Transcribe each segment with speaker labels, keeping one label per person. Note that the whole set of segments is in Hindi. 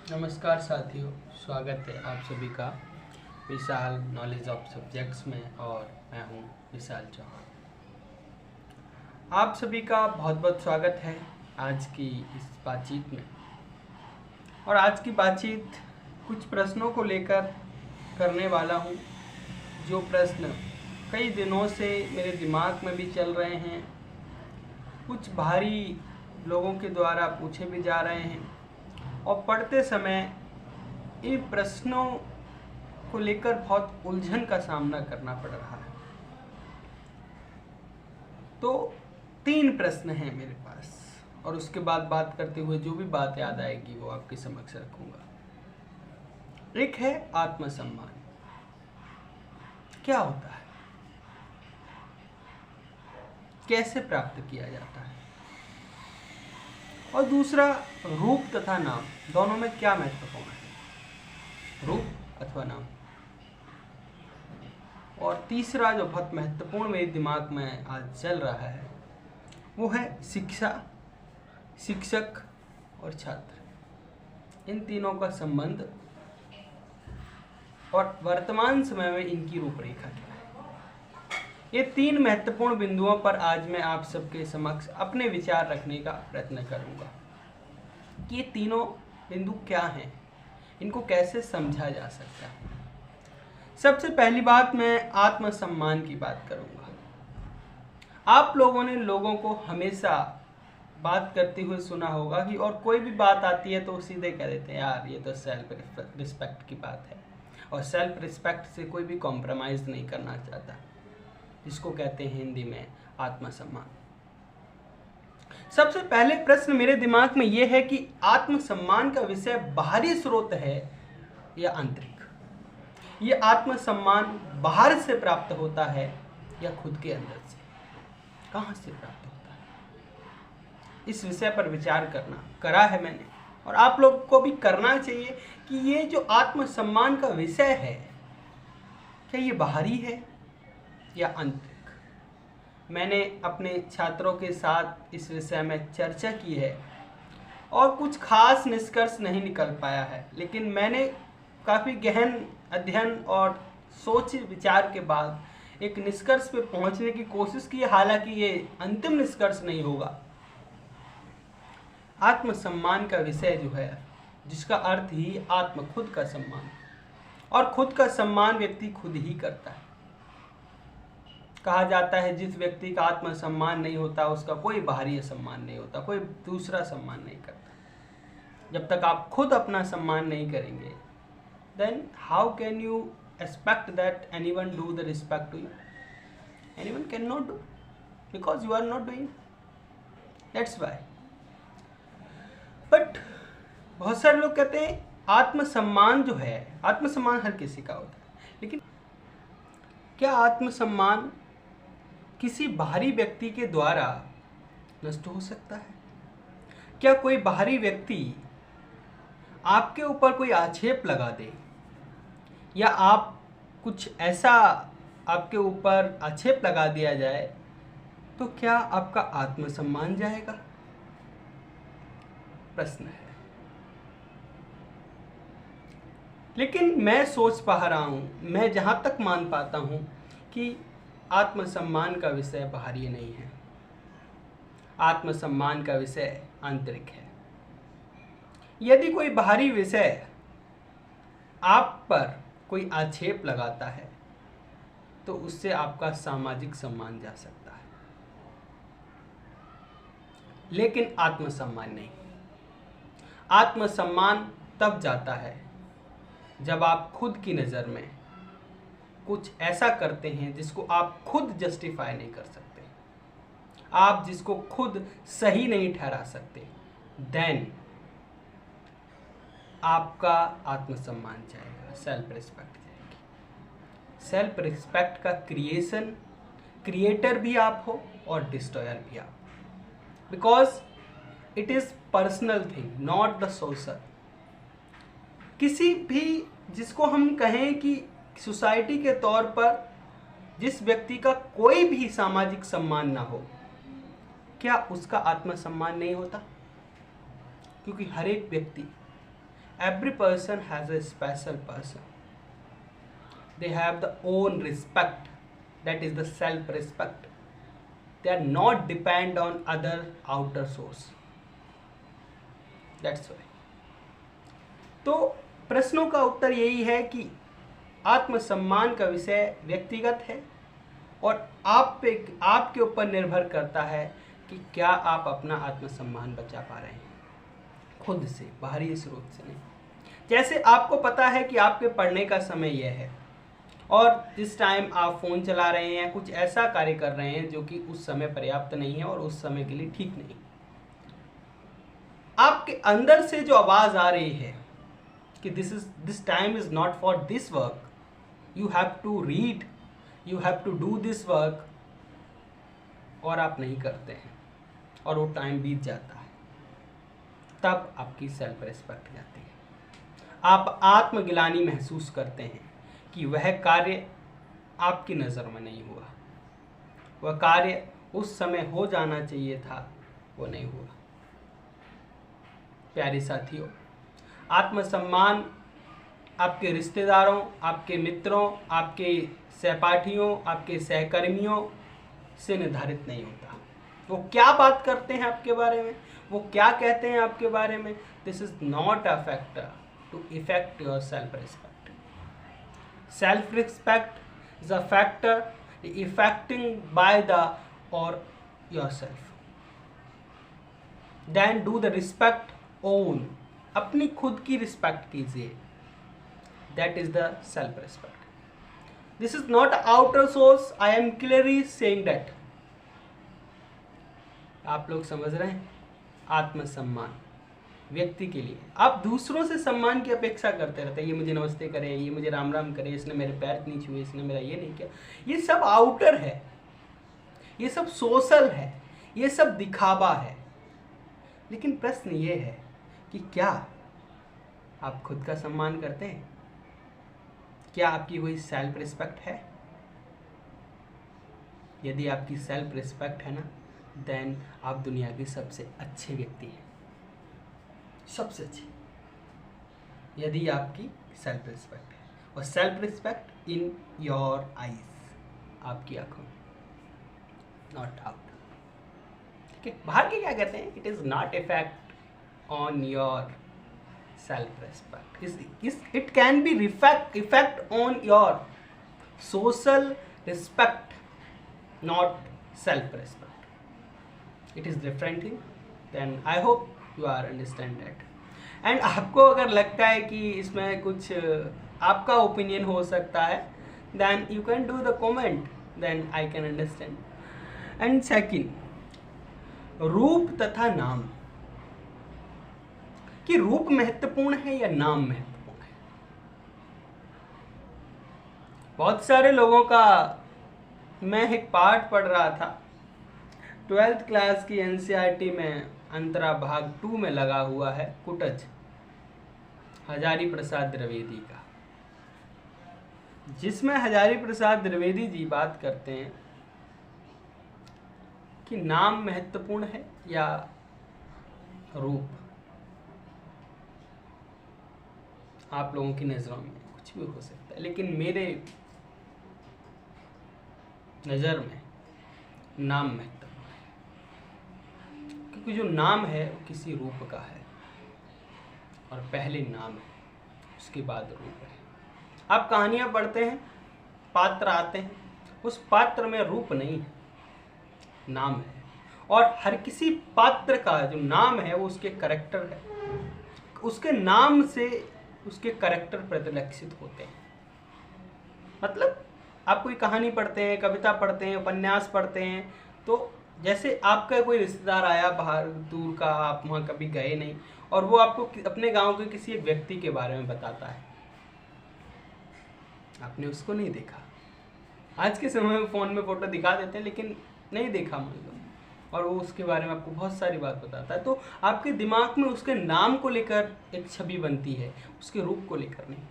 Speaker 1: नमस्कार साथियों, स्वागत है आप सभी का विशाल नॉलेज ऑफ सब्जेक्ट्स में। और मैं हूं विशाल चौहान। आप सभी का बहुत बहुत स्वागत है आज की इस बातचीत में। और आज की बातचीत कुछ प्रश्नों को लेकर करने वाला हूं, जो प्रश्न कई दिनों से मेरे दिमाग में भी चल रहे हैं, कुछ भारी लोगों के द्वारा पूछे भी जा रहे हैं, और पढ़ते समय इन प्रश्नों को लेकर बहुत उलझन का सामना करना पड़ रहा है। तो 3 प्रश्न हैं मेरे पास, और उसके बाद बात करते हुए जो भी बात याद आएगी वो आपके समक्ष रखूंगा। एक है आत्मसम्मान, क्या होता है, कैसे प्राप्त किया जाता है, और दूसरा रूप तथा नाम, दोनों में क्या महत्वपूर्ण है, रूप अथवा नाम। और तीसरा जो बहुत महत्वपूर्ण मेरे दिमाग में आज चल रहा है वो है शिक्षा, शिक्षक और छात्र, इन तीनों का संबंध और वर्तमान समय में इनकी रूपरेखा क्या है। ये 3 महत्वपूर्ण बिंदुओं पर आज मैं आप सबके समक्ष अपने विचार रखने का प्रयत्न करूंगा कि ये तीनों बिंदु क्या हैं, इनको कैसे समझा जा सकता है। सबसे पहली बात, मैं आत्मसम्मान की बात करूंगा। आप लोगों ने लोगों को हमेशा बात करते हुए सुना होगा कि और कोई भी बात आती है तो सीधे कह देते हैं यार ये तो सेल्फ रिस्पेक्ट की बात है, और सेल्फ रिस्पेक्ट से कोई भी कॉम्प्रोमाइज़ नहीं करना चाहता, जिसको कहते हैं हिंदी में आत्मसम्मान। सबसे पहले प्रश्न मेरे दिमाग में यह है कि आत्मसम्मान का विषय बाहरी स्रोत है या आंतरिक। ये आत्मसम्मान बाहर से प्राप्त होता है या खुद के अंदर से, कहाँ से प्राप्त होता है, इस विषय पर विचार करा है मैंने, और आप लोग को भी करना चाहिए कि ये जो आत्मसम्मान का विषय है, क्या ये बाहरी है या आंतरिक। मैंने अपने छात्रों के साथ इस विषय में चर्चा की है और कुछ खास निष्कर्ष नहीं निकल पाया है, लेकिन मैंने काफ़ी गहन अध्ययन और सोच विचार के बाद एक निष्कर्ष पर पहुंचने की कोशिश की, हालांकि ये अंतिम निष्कर्ष नहीं होगा। आत्मसम्मान का विषय जो है, जिसका अर्थ ही आत्म, खुद का सम्मान, और खुद का सम्मान व्यक्ति खुद ही करता है। कहा जाता है जिस व्यक्ति का आत्मसम्मान नहीं होता उसका कोई बाहरी सम्मान नहीं होता, कोई दूसरा सम्मान नहीं करता। जब तक आप खुद अपना सम्मान नहीं करेंगे, then how can you expect that anyone do the respect to you? Anyone cannot do, because you are not doing. That's why. But बहुत सारे लोग कहते हैं आत्मसम्मान जो है, आत्मसम्मान हर किसी का होता है, लेकिन क्या आत्मसम्मान किसी बाहरी व्यक्ति के द्वारा नष्ट हो सकता है? क्या कोई बाहरी व्यक्ति आपके ऊपर कोई आक्षेप लगा दे, या आप कुछ ऐसा आपके ऊपर आक्षेप लगा दिया जाए, तो क्या आपका आत्मसम्मान जाएगा? प्रश्न है। लेकिन मैं सोच पा रहा हूं, मैं जहां तक मान पाता हूं कि आत्मसम्मान का विषय बाहरी नहीं है, आत्मसम्मान का विषय आंतरिक है। यदि कोई बाहरी विषय आप पर कोई आक्षेप लगाता है तो उससे आपका सामाजिक सम्मान जा सकता है, लेकिन आत्मसम्मान नहीं। आत्मसम्मान तब जाता है जब आप खुद की नज़र में कुछ ऐसा करते हैं जिसको आप खुद जस्टिफाई नहीं कर सकते, आप जिसको खुद सही नहीं ठहरा सकते, देन आपका आत्मसम्मान जाएगा, सेल्फ रिस्पेक्ट जाएगी। सेल्फ रिस्पेक्ट का क्रिएटर भी आप हो और डिस्ट्रॉयर भी आप, because it is personal thing, not the social. किसी भी जिसको हम कहें कि सोसाइटी के तौर पर जिस व्यक्ति का कोई भी सामाजिक सम्मान ना हो, क्या उसका आत्मसम्मान नहीं होता? क्योंकि हर एक व्यक्ति Every person has a special person. They have the own respect. That is the self-respect. They are not depend on other outer source. That's why. तो प्रश्नों का उत्तर यही है कि आत्मसम्मान का विषय व्यक्तिगत है और आपके ऊपर निर्भर करता है कि क्या आप अपना आत्मसम्मान बचा पा रहे हैं खुद से, बाहरी स्रोत से नहीं। जैसे आपको पता है कि आपके पढ़ने का समय यह है और इस टाइम आप फ़ोन चला रहे हैं, कुछ ऐसा कार्य कर रहे हैं जो कि उस समय पर्याप्त नहीं है और उस समय के लिए ठीक नहीं। आपके अंदर से जो आवाज़ आ रही है कि this time is not for this work, you have to read, you have to do this work, और आप नहीं करते हैं और वो टाइम बीत जाता है, तब आपकी सेल्फ रिस्पेक्ट जाती है। आप आत्मग्लानि महसूस करते हैं कि वह कार्य आपकी नज़र में नहीं हुआ, वह कार्य उस समय हो जाना चाहिए था, वो नहीं हुआ। प्यारे साथियों, आत्मसम्मान आपके रिश्तेदारों, आपके मित्रों, आपके सहपाठियों, आपके सहकर्मियों से निर्धारित नहीं होता। वो क्या बात करते हैं आपके बारे में, वो क्या कहते हैं आपके बारे में, this is not a factor to affect your self respect. Self respect is a factor affecting by the और yourself. Then do the respect own, अपनी खुद की रिस्पेक्ट कीजिए, that is the self respect. This is not outer source, I am clearly saying that. आप लोग समझ रहे हैं? आत्मसम्मान व्यक्ति के लिए, आप दूसरों से सम्मान की अपेक्षा करते रहते हैं, ये मुझे नमस्ते करे, ये मुझे राम राम करे, इसने मेरे पैर नहीं छुए, इसने मेरा ये नहीं किया। ये सब आउटर है, ये सब सोशल है, ये सब दिखावा है। लेकिन प्रश्न ये है कि क्या आप खुद का सम्मान करते हैं? क्या आपकी कोई सेल्फ रिस्पेक्ट है? यदि आपकी सेल्फ रिस्पेक्ट है ना, देन आप दुनिया के सबसे अच्छे व्यक्ति हैं, सबसे अच्छे, यदि आपकी सेल्फ रिस्पेक्ट है। और self respect in your eyes, आपकी आंखों में, नॉट आउट। ठीक है, बाहर के क्या कहते हैं? It is not effect on your self-respect. It can be effect on your social respect, not self-respect. It is different thing. Then I hope you are understand that. And आपको अगर लगता है कि इसमें कुछ आपका ओपिनियन हो सकता है, then you can do the comment, then I can understand. And second, रूप तथा नाम, कि रूप महत्वपूर्ण है या नाम महत्वपूर्ण है। बहुत सारे लोगों का, मैं एक पाठ पढ़ रहा था 12th क्लास की एनसीईआरटी में, अंतरा भाग 2 में लगा हुआ है, कुटज हजारी प्रसाद द्विवेदी का, जिसमें हजारी प्रसाद द्विवेदी जी बात करते हैं कि नाम महत्वपूर्ण है या रूप। आप लोगों की नज़रों में कुछ भी हो सकता है, लेकिन मेरे नज़र में नाम महत्वपूर्ण है, क्योंकि जो नाम है वो किसी रूप का है, और पहले नाम है, उसके बाद रूप है। आप कहानियाँ पढ़ते हैं, पात्र आते हैं, उस पात्र में रूप नहीं है, नाम है, और हर किसी पात्र का जो नाम है वो उसके करैक्टर है, उसके नाम से उसके करैक्टर प्रतिलक्षित होते हैं। मतलब आप कोई कहानी पढ़ते हैं, कविता पढ़ते हैं, उपन्यास पढ़ते हैं, तो जैसे आपका कोई रिश्तेदार आया बाहर दूर का, आप वहाँ कभी गए नहीं, और वो आपको अपने गांव के किसी एक व्यक्ति के बारे में बताता है, आपने उसको नहीं देखा। आज के समय में फ़ोन में फ़ोटो दिखा देते हैं, लेकिन नहीं देखा मान लो, और वो उसके बारे में आपको बहुत सारी बात बताता है, तो आपके दिमाग में उसके नाम को लेकर एक छवि बनती है, उसके रूप को लेकर नहीं।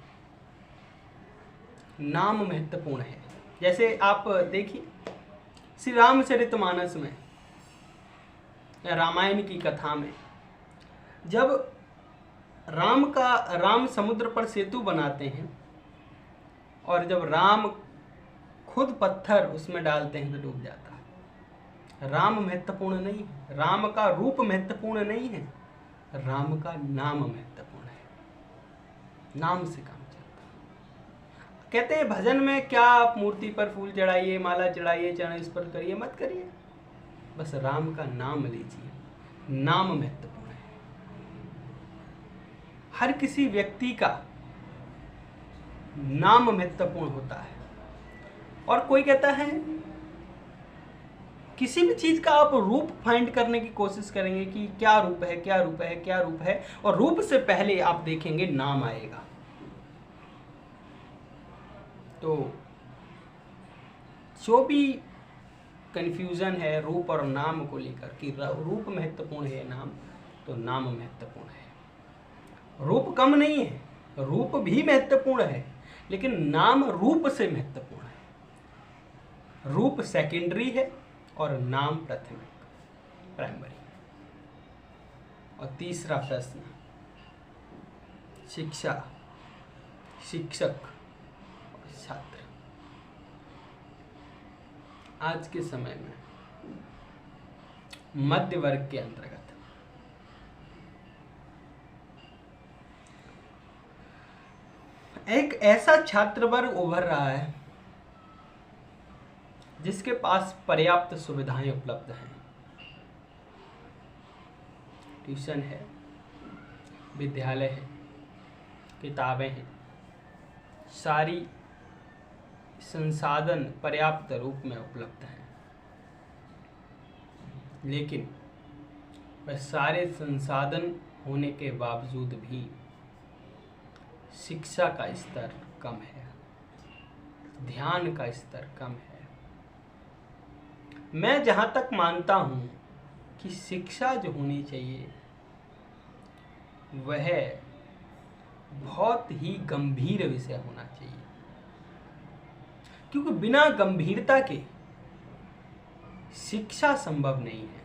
Speaker 1: नाम महत्वपूर्ण है। जैसे आप देखिए श्री रामचरितमानस में या रामायण की कथा में, जब राम समुद्र पर सेतु बनाते हैं और जब राम खुद पत्थर उसमें डालते हैं तो डूब जाता है। राम महत्वपूर्ण नहीं है, राम का रूप महत्वपूर्ण नहीं है, राम का नाम महत्वपूर्ण है। नाम से काम चलता है। कहते हैं भजन में क्या आप मूर्ति पर फूल चढ़ाइए, माला चढ़ाइए, चरण स्पर्श करिए, मत करिए, बस राम का नाम लीजिए, नाम महत्वपूर्ण है। हर किसी व्यक्ति का नाम महत्वपूर्ण होता है। और कोई कहता है किसी भी चीज का आप रूप फाइंड करने की कोशिश करेंगे कि क्या रूप है, क्या रूप है, क्या रूप है, और रूप से पहले आप देखेंगे नाम आएगा। तो जो भी कंफ्यूजन है रूप और नाम को लेकर कि रूप महत्वपूर्ण है नाम, तो नाम महत्वपूर्ण है। रूप कम नहीं है, रूप भी महत्वपूर्ण है, लेकिन नाम रूप से महत्वपूर्ण है। रूप सेकेंडरी है और नाम प्राथमिक, प्राइमरी। और तीसरा प्रश्न, शिक्षा, शिक्षक और छात्र। आज के समय में मध्य वर्ग के अंतर्गत एक ऐसा छात्र वर्ग उभर रहा है जिसके पास पर्याप्त सुविधाएं उपलब्ध हैं। ट्यूशन है, विद्यालय है, किताबें हैं, सारी संसाधन पर्याप्त रूप में उपलब्ध हैं। लेकिन वह सारे संसाधन होने के बावजूद भी शिक्षा का स्तर कम है, ध्यान का स्तर कम है। मैं जहाँ तक मानता हूँ कि शिक्षा जो होनी चाहिए वह बहुत ही गंभीर विषय होना चाहिए, क्योंकि बिना गंभीरता के शिक्षा संभव नहीं है।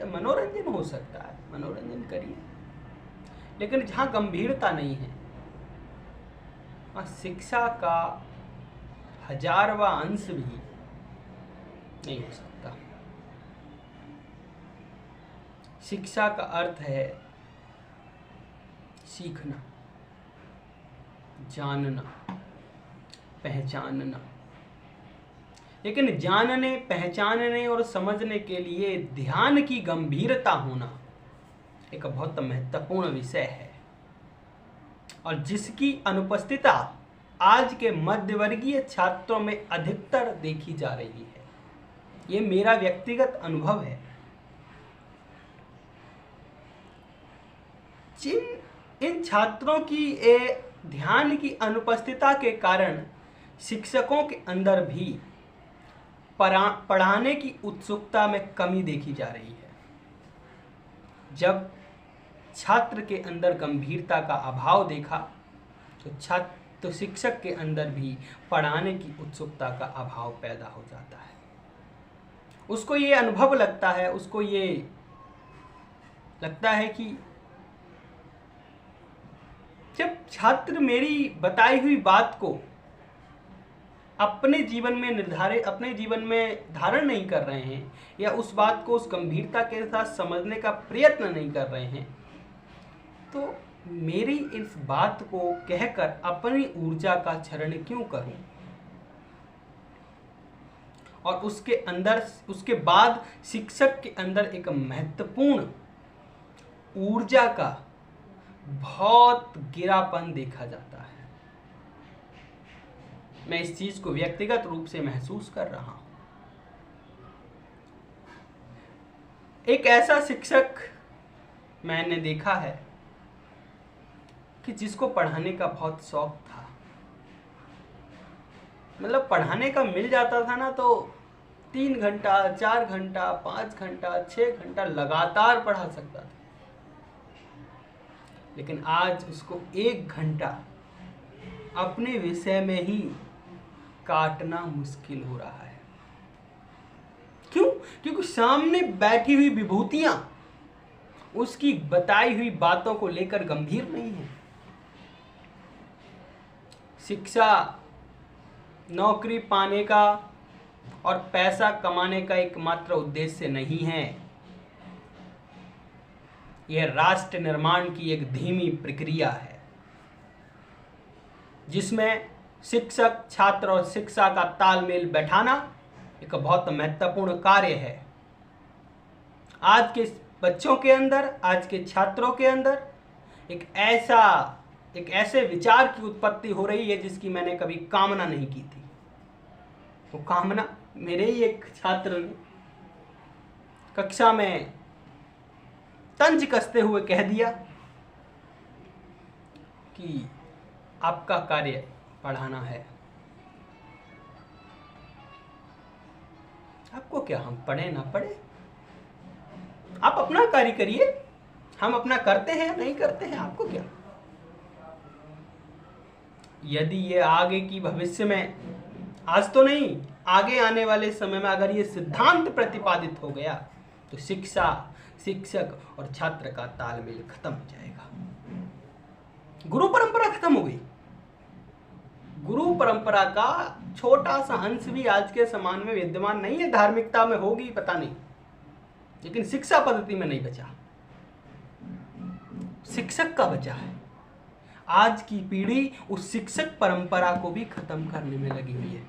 Speaker 1: मनोरंजन हो सकता है, मनोरंजन करिए, लेकिन जहाँ गंभीरता नहीं है वहाँ शिक्षा का 1000वां अंश भी नहीं हो सकता। शिक्षा का अर्थ है सीखना, जानना, पहचानना। लेकिन जानने, पहचानने और समझने के लिए ध्यान की गंभीरता होना एक बहुत महत्वपूर्ण विषय है, और जिसकी अनुपस्थिति आज के मध्यवर्गीय छात्रों में अधिकतर देखी जा रही है। ये मेरा व्यक्तिगत अनुभव है। इन छात्रों की ध्यान की अनुपस्थिति के कारण शिक्षकों के अंदर भी पढ़ाने की उत्सुकता में कमी देखी जा रही है। जब छात्र के अंदर गंभीरता का अभाव देखा तो शिक्षक के अंदर भी पढ़ाने की उत्सुकता का अभाव पैदा हो जाता है। उसको ये अनुभव लगता है, उसको ये लगता है कि जब छात्र मेरी बताई हुई बात को अपने जीवन में धारण नहीं कर रहे हैं, या उस बात को उस गंभीरता के साथ समझने का प्रयत्न नहीं कर रहे हैं, तो मेरी इस बात को कहकर अपनी ऊर्जा का क्षरण क्यों करूं? और उसके बाद शिक्षक के अंदर एक महत्वपूर्ण ऊर्जा का बहुत गिरापन देखा जाता है। मैं इस चीज को व्यक्तिगत रूप से महसूस कर रहा हूं। एक ऐसा शिक्षक मैंने देखा है कि जिसको पढ़ाने का बहुत शौक था। मतलब पढ़ाने का मिल जाता था ना तो 3 घंटा, 4 घंटा, 5 घंटा, 6 घंटा लगातार पढ़ा सकता था। लेकिन आज उसको 1 घंटा अपने विषय में ही काटना मुश्किल हो रहा है। क्यों? क्योंकि सामने बैठी हुई विभूतियां उसकी बताई हुई बातों को लेकर गंभीर नहीं है। शिक्षा नौकरी पाने का और पैसा कमाने का एकमात्र उद्देश्य नहीं है। यह राष्ट्र निर्माण की एक धीमी प्रक्रिया है, जिसमें शिक्षक, छात्र और शिक्षा का तालमेल बैठाना एक बहुत महत्वपूर्ण कार्य है। आज के बच्चों के अंदर, आज के छात्रों के अंदर एक ऐसे विचार की उत्पत्ति हो रही है जिसकी मैंने कभी कामना नहीं की थी। वो कामना मेरे ही एक छात्र ने कक्षा में तंज कसते हुए कह दिया कि आपका कार्य पढ़ाना है। आपको क्या, हम पढ़े ना पढ़े, आप अपना कार्य करिए, हम अपना करते हैं नहीं करते हैं, आपको क्या। यदि ये आगे की भविष्य में, आज तो नहीं, आगे आने वाले समय में अगर ये सिद्धांत प्रतिपादित हो गया तो शिक्षा, शिक्षक और छात्र का तालमेल खत्म हो जाएगा। गुरु परंपरा खत्म हो गई। गुरु परंपरा का छोटा सा अंश भी आज के समाज में विद्यमान नहीं है। धार्मिकता में होगी पता नहीं, लेकिन शिक्षा पद्धति में नहीं बचा। शिक्षक का बचा है। आज की पीढ़ी उस शिक्षक परंपरा को भी खत्म करने में लगी हुई है।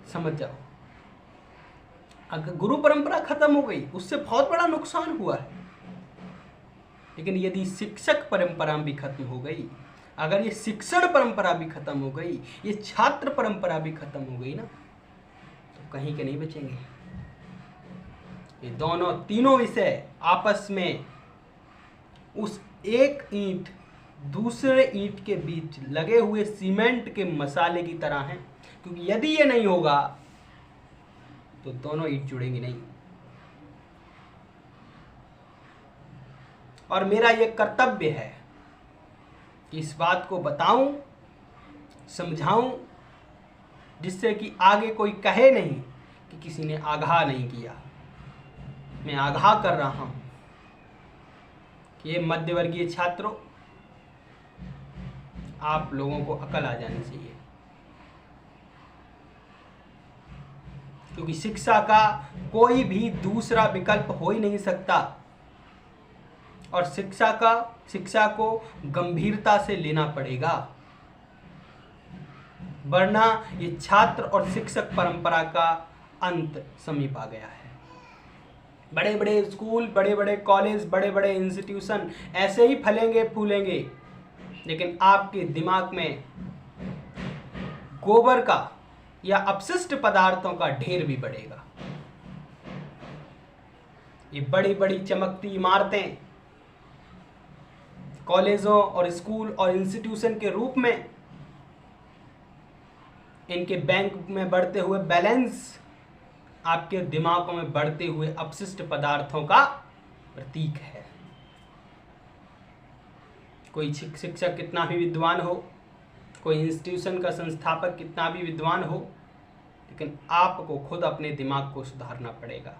Speaker 1: समझ जाओ, अगर गुरु परंपरा खत्म हो गई उससे बहुत बड़ा नुकसान हुआ है, लेकिन यदि शिक्षक परंपरा भी खत्म हो गई, अगर ये शिक्षण परंपरा भी खत्म हो गई, ये छात्र परंपरा भी खत्म हो गई ना, तो कहीं के नहीं बचेंगे। ये दोनों तीनों विषय आपस में उस एक ईंट दूसरे ईंट के बीच लगे हुए सीमेंट के मसाले की तरह हैं, क्योंकि यदि ये नहीं होगा तो दोनों ईंट जुड़ेंगी नहीं। और मेरा ये कर्तव्य है कि इस बात को बताऊं, समझाऊं, जिससे कि आगे कोई कहे नहीं कि किसी ने आगाह नहीं किया। मैं आगाह कर रहा हूं कि ये मध्यवर्गीय छात्रों, आप लोगों को अकल आ जानी चाहिए, क्योंकि शिक्षा का कोई भी दूसरा विकल्प हो ही नहीं सकता। और शिक्षा को गंभीरता से लेना पड़ेगा, वरना ये छात्र और शिक्षक परंपरा का अंत समीप आ गया है। बड़े बड़े स्कूल, बड़े बड़े कॉलेज, बड़े बड़े इंस्टीट्यूशन ऐसे ही फलेंगे फूलेंगे, लेकिन आपके दिमाग में गोबर का या अपशिष्ट पदार्थों का ढेर भी बढ़ेगा। ये बड़ी बड़ी चमकती इमारतें कॉलेजों और स्कूल और इंस्टीट्यूशन के रूप में, इनके बैंक में बढ़ते हुए बैलेंस आपके दिमागों में बढ़ते हुए अपशिष्ट पदार्थों का प्रतीक है। कोई शिक्षक कितना भी विद्वान हो, कोई इंस्टीट्यूशन का संस्थापक कितना भी विद्वान हो, लेकिन आपको खुद अपने दिमाग को सुधारना पड़ेगा,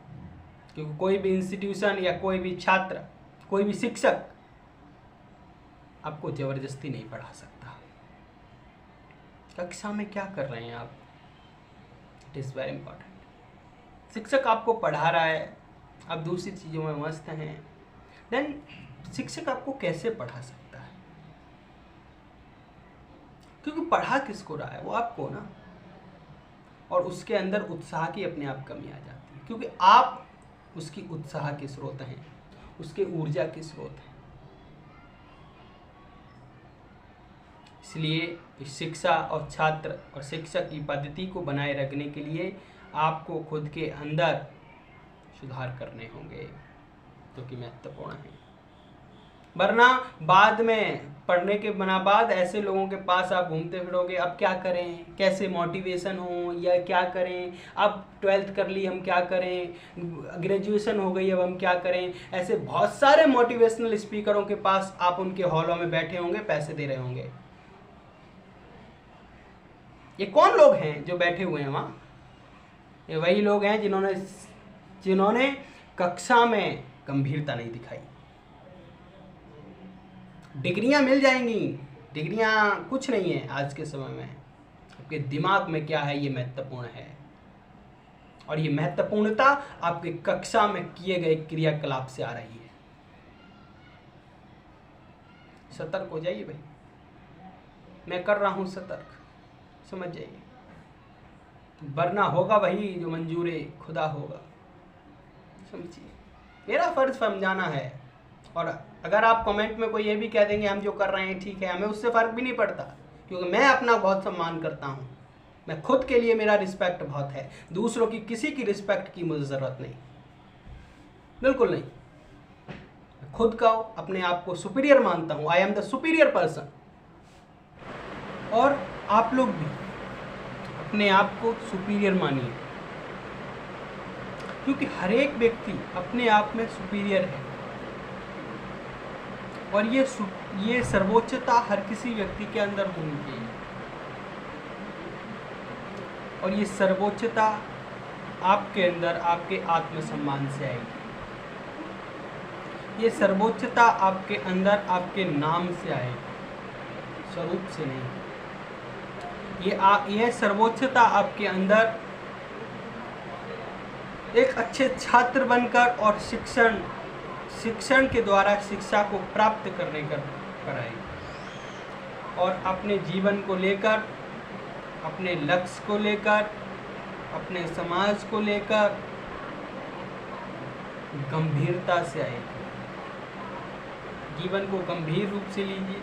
Speaker 1: क्योंकि कोई भी इंस्टीट्यूशन या कोई भी छात्र, कोई भी शिक्षक आपको जबरदस्ती नहीं पढ़ा सकता। कक्षा में क्या कर रहे हैं आप, इट इज़ वेरी इंपॉर्टेंट। शिक्षक आपको पढ़ा रहा है, आप दूसरी चीज़ों में मस्त हैं, देन शिक्षक आपको कैसे पढ़ा सकता है? क्योंकि पढ़ा किसको रहा है, वो आपको ना। और उसके अंदर उत्साह की अपने आप कमी आ जाती है, क्योंकि आप उसकी उत्साह के स्रोत हैं, उसके ऊर्जा के स्रोत हैं। इसलिए शिक्षा और छात्र और शिक्षक की पद्धति को बनाए रखने के लिए आपको खुद के अंदर सुधार करने होंगे, जो कि महत्वपूर्ण है। वरना बाद में पढ़ने के बाद ऐसे लोगों के पास आप घूमते फिरोगे, अब क्या करें, कैसे मोटिवेशन हो, या क्या करें, अब 12th कर ली हम क्या करें, ग्रेजुएशन हो गई अब हम क्या करें। ऐसे बहुत सारे मोटिवेशनल स्पीकरों के पास आप उनके हॉलों में बैठे होंगे, पैसे दे रहे होंगे। ये कौन लोग हैं जो बैठे हुए हैं वहाँ? ये वही लोग हैं जिन्होंने कक्षा में गंभीरता नहीं दिखाई। डिग्रियां मिल जाएंगी, डिग्रियां कुछ नहीं है आज के समय में। आपके दिमाग में क्या है ये महत्वपूर्ण है, और ये महत्वपूर्णता आपके कक्षा में किए गए क्रियाकलाप से आ रही है। सतर्क हो जाइए भाई, मैं कर रहा हूं सतर्क, समझ जाइए, वरना होगा वही जो मंजूरे खुदा होगा। समझिए, मेरा फर्ज समझाना है। और अगर आप कमेंट में कोई ये भी कह देंगे हम जो कर रहे हैं ठीक है, हमें उससे फर्क भी नहीं पड़ता, क्योंकि मैं अपना बहुत सम्मान करता हूँ। मैं खुद के लिए मेरा रिस्पेक्ट बहुत है, दूसरों की किसी की रिस्पेक्ट की मुझे ज़रूरत नहीं, बिल्कुल नहीं। मैं खुद का अपने आप को सुपीरियर मानता हूँ, I am the superior person. और आप लोग भी अपने आप को सुपीरियर मानिए, क्योंकि हर एक व्यक्ति अपने आप में सुपीरियर है। और ये सर्वोच्चता हर किसी व्यक्ति के अंदर होनी चाहिए, और ये सर्वोच्चता आपके अंदर आपके आत्मसम्मान से आएगी। ये सर्वोच्चता आपके अंदर आपके नाम से आएगी, स्वरूप से नहीं। ये सर्वोच्चता आपके अंदर एक अच्छे छात्र बनकर और शिक्षण के द्वारा शिक्षा को प्राप्त करने पर आएगी, और अपने जीवन को लेकर, अपने लक्ष्य को लेकर, अपने समाज को लेकर गंभीरता से आएगी। जीवन को गंभीर रूप से लीजिए,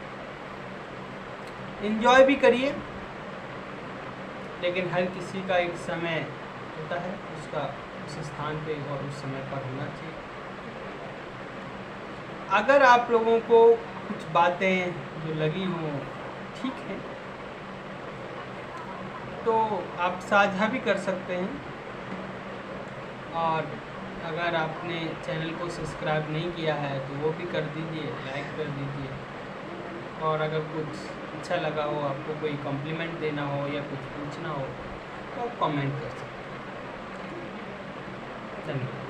Speaker 1: एंजॉय भी करिए, लेकिन हर किसी का एक समय होता है, उसका उस स्थान पे और उस समय पर होना चाहिए। अगर आप लोगों को कुछ बातें जो लगी हों ठीक है, तो आप साझा भी कर सकते हैं। और अगर आपने चैनल को सब्सक्राइब नहीं किया है तो वो भी कर दीजिए, लाइक कर दीजिए। और अगर कुछ अच्छा लगा हो, आपको कोई कॉम्प्लीमेंट देना हो या कुछ पूछना हो तो आप कमेंट कर सकते हैं। धन्यवाद।